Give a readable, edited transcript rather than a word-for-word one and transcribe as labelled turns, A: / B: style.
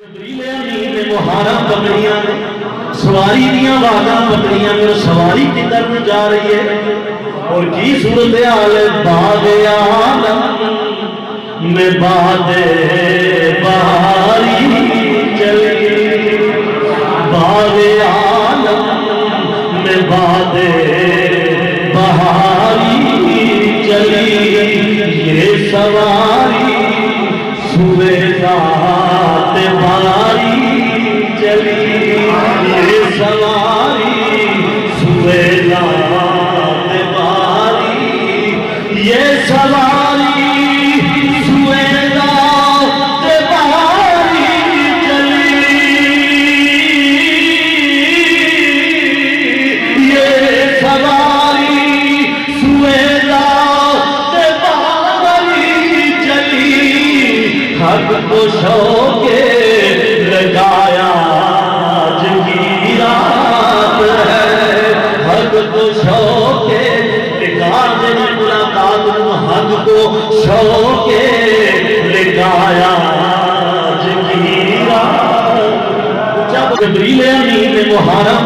A: محرم پکڑیاں سواری دیا واگاں پکڑیاں میرے سواری کی طرف جا رہی ہے اور کی صورتحال ہے باغ عالم میں باد بہاری چلی باغ عالم میں باد بہاری چلی یہ سواری سوئے ذات باری چلی یہ سواری سوئے ذات باری یہ سواری سوئے ذات باری چلی یہ سواری سوئے ذات باری چلی حق کو شوق لگایا آج کی رات ہے حق کو شوق لگانے میں ملاقات حق کو شوق لگایا آج کی رات جب جبریل امین محرم